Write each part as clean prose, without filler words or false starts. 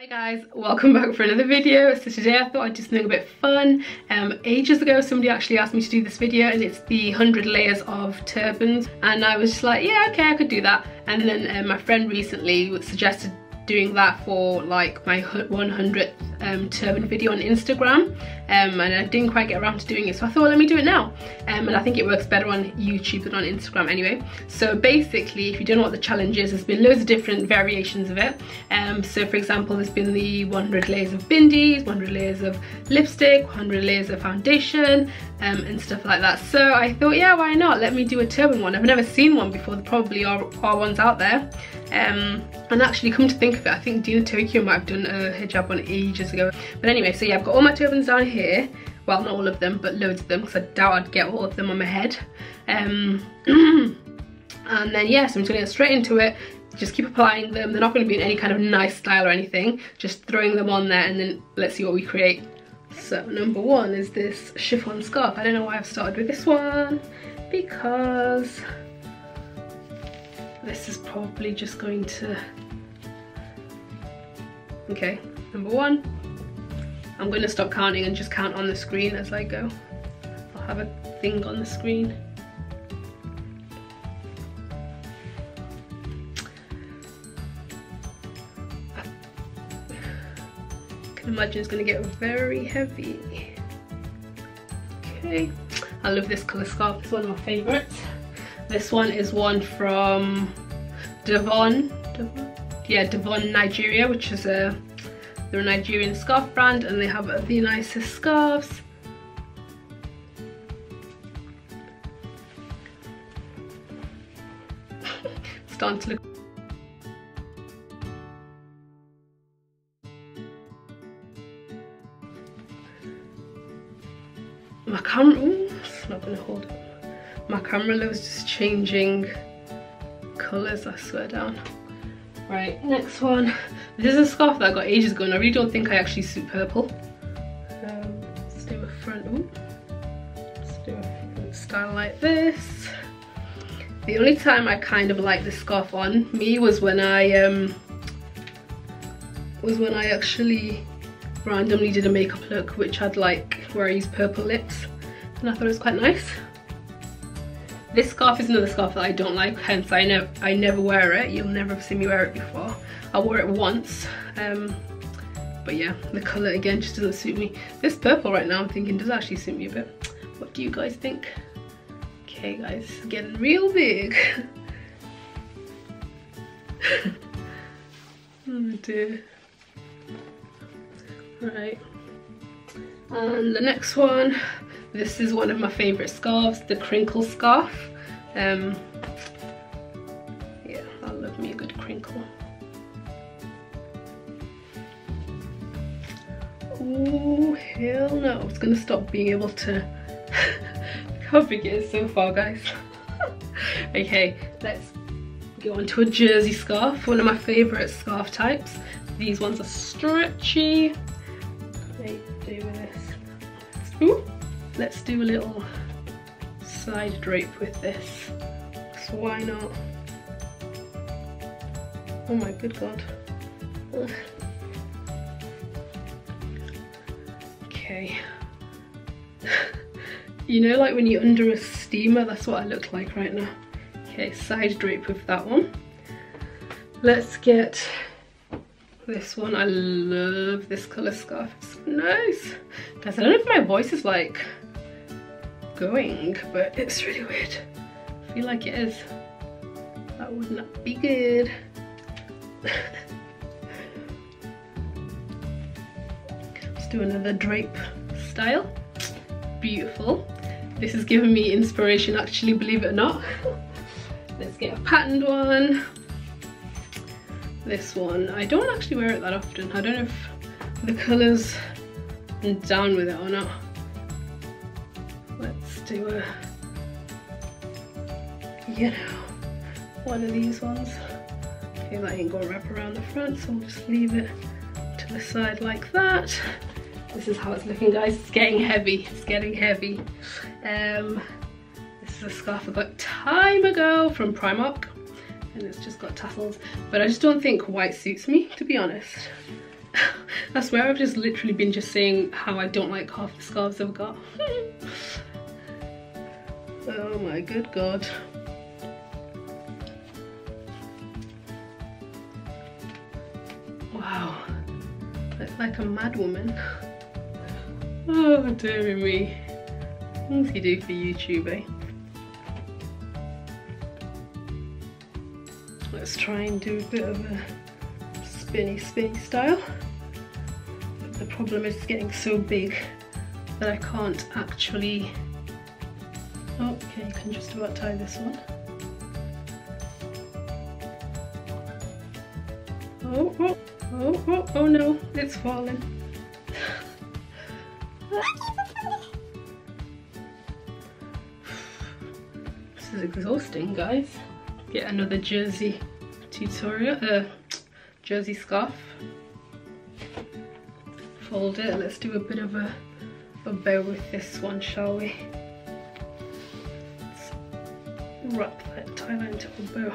Guys, welcome back for another video. So today I thought I'd do something a bit fun. Ages ago somebody actually asked me to do this video, and it's the 100 layers of turbans, and I was just like, yeah, okay, I could do that. And then my friend recently suggested doing that for like my 100th turban video on Instagram, and I didn't quite get around to doing it, so I thought, let me do it now. And I think it works better on YouTube than on Instagram anyway. So basically, if you don't know what the challenge is, there's been loads of different variations of it. So for example, there's been the 100 layers of bindies, 100 layers of lipstick, 100 layers of foundation, and stuff like that. So I thought, yeah, why not? Let me do a turban one. I've never seen one before. There probably are ones out there. And actually, come to think of it, I think Dina Tokyo might have done a hijab one ages ago. But anyway, so yeah, I've got all my turbans down here. Well, not all of them, but loads of them, because I doubt I'd get all of them on my head. And then yeah, so I'm just gonna get straight into it. Just keep applying them. They're not going to be in any kind of nice style or anything. Just throwing them on there, and then let's see what we create. So number one is this chiffon scarf. I don't know why I've started with this one, because this is probably just going to... Okay, number one. I'm going to stop counting and just count on the screen as I go. I'll have a thing on the screen. I can imagine it's going to get very heavy. Okay, I love this colour scarf. It's one of my favourites. This one is one from Devon, Nigeria, which is they're a Nigerian scarf brand, and they have the nicest scarves. Starting to look. My camera, ooh, it's not gonna hold it. My camera loves just changing colours, I swear down. Right, next one. This is a scarf that I got ages ago, and I really don't think I actually suit purple. Let's do a front, ooh. Let's do a front style like this. The only time I kind of liked this scarf on me was when I actually randomly did a makeup look which had like where I used purple lips, and I thought it was quite nice. This scarf is another scarf that I don't like, hence I never wear it. You'll never have seen me wear it before. I wore it once, but yeah, the colour again just doesn't suit me. This purple right now I'm thinking does actually suit me a bit. What do you guys think? Okay guys, it's getting real big. Oh dear. Right, and the next one, this is one of my favourite scarves, the crinkle scarf. Yeah, I love me a good crinkle. Oh hell no, it's gonna stop being able to look how big it is so far, guys. Okay, let's go on to a jersey scarf, one of my favourite scarf types. These ones are stretchy. Ooh, let's do a little side drape with this, so why not? Oh my good god. Ugh. Okay. You know, like when you're under a steamer, that's what I look like right now. Okay, side drape with that one. Let's get this one. I love this colour scarf, it's nice. Guys, I don't know if my voice is like going, but it's really weird. I feel like it is. That would not be good. Let's do another drape style. Beautiful. This has given me inspiration, actually, believe it or not. Let's get a patterned one. This one, I don't actually wear it that often. I don't know if the colours I'm down with it or not. Let's do a, you know, one of these ones. Okay, that ain't gonna wrap around the front, so we'll just leave it to the side like that. This is how it's looking, guys. It's getting heavy, it's getting heavy. This is a scarf I got time ago from Primark, and it's just got tassels, but I just don't think white suits me, to be honest. I swear I've just literally been just saying how I don't like half the scarves I've got. Oh my good god. Wow, look like a mad woman. Oh dear me. Things you do for YouTube, eh? Let's try and do a bit of a spinny style. But the problem is it's getting so big that I can't actually... Oh, okay, you can just about tie this one. Oh no, it's falling. This is exhausting, guys. Get another jersey tutorial, jersey scarf. Fold it. Let's do a bit of a bow with this one, shall we? Let's wrap that, tie that into a bow.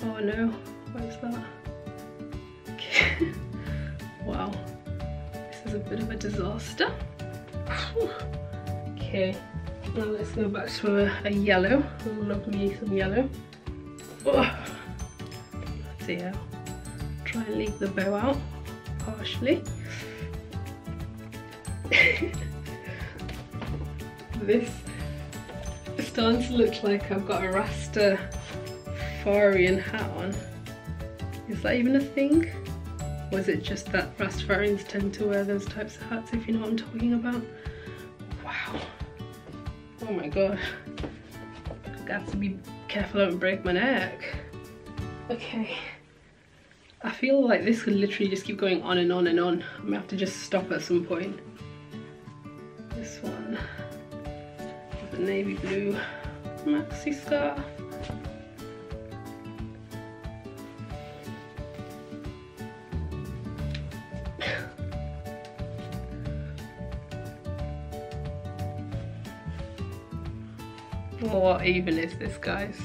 Oh no, what is that? Okay. Wow, this is a bit of a disaster. Okay, now let's go back to a yellow. I love me some yellow. Oh. See how? Try and leave the bow out partially. This is starting to look like I've got a Rastafarian hat on. Is that even a thing? Or is it just that Rastafarians tend to wear those types of hats, if you know what I'm talking about? Wow. Oh my god. I have to be careful I don't break my neck. Okay. I feel like this could literally just keep going on and on and on. I'm gonna have to just stop at some point. This one. The navy blue maxi scarf. What even is this, guys?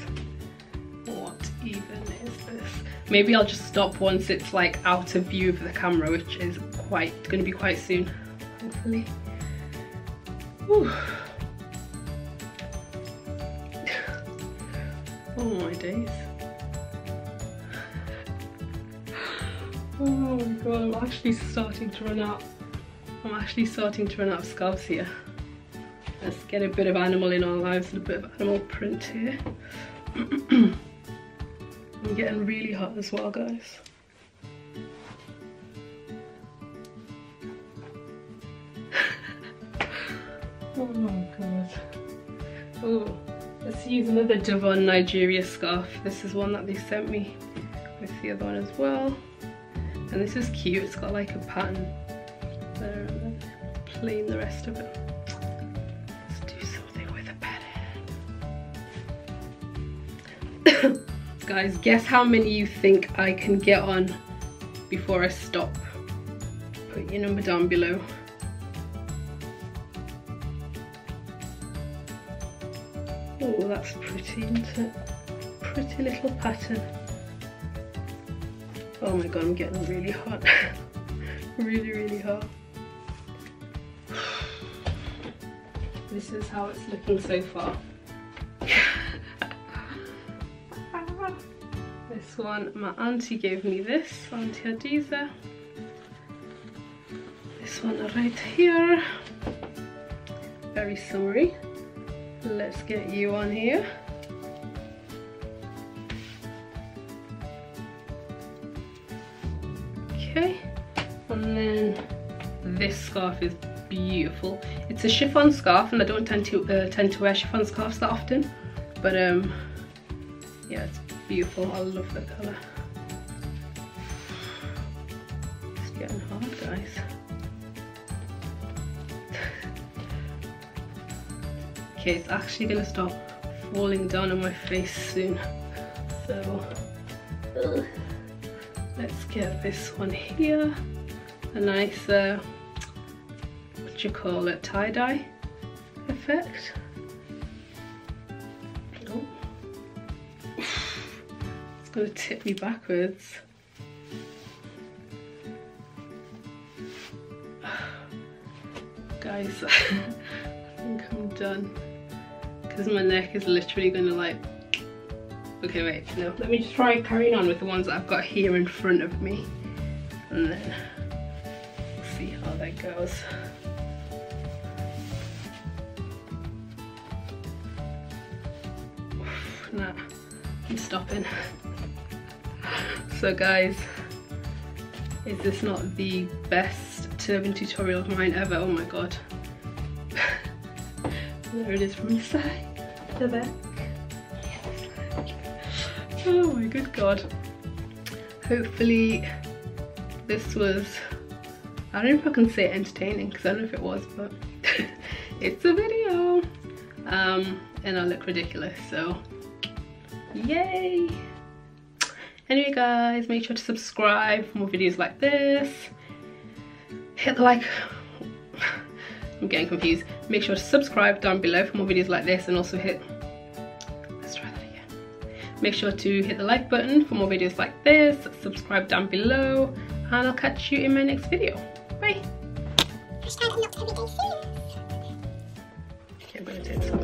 What even is this? Maybe I'll just stop once it's like out of view of the camera, which is going to be quite soon, hopefully. Whew. Oh my days. Oh my god, I'm actually starting to run out. I'm actually starting to run out of scarves here. Let's get a bit of animal in our lives and a bit of animal print here. I'm getting really hot as well, guys. Oh my god. Oh, let's use another Devon Nigeria scarf. This is one that they sent me with the other one as well. And this is cute, it's got like a pattern there and then plain the rest of it. Guys, guess how many you think I can get on before I stop? Put your number down below. Oh, that's pretty, isn't it? Pretty little pattern. Oh my god, I'm getting really hot. Really hot. This is how it's looking so far. This one, my auntie gave me this, Auntie Hadiza. This one right here, very summery. Let's get you on here. Okay, and then this scarf is beautiful. It's a chiffon scarf, and I don't tend to wear chiffon scarves that often, but yeah, it's beautiful. I love the colour. It's getting hard, guys. Okay, it's actually gonna start falling down on my face soon. So let's get this one here. A nice what do you call it, tie-dye effect. Oh. It's gonna tip me backwards. Guys, I think I'm done because my neck is literally gonna like, okay wait, no, let me just try carrying on with the ones that I've got here in front of me and then see how that goes. Nah, I'm stopping. So guys, is this not the best turban tutorial of mine ever? Oh my god. There it is from the side, the back. Oh my good god. Hopefully this was, I don't know if I can say entertaining because I don't know if it was, but it's a video. And I look ridiculous, so yay. Anyway guys, make sure to subscribe for more videos like this. Hit the like, I'm getting confused. Make sure to subscribe down below for more videos like this, and also hit, let's try that again. Make sure to hit the like button for more videos like this, subscribe down below, and I'll catch you in my next video. Bye. Okay, I'm gonna take this off.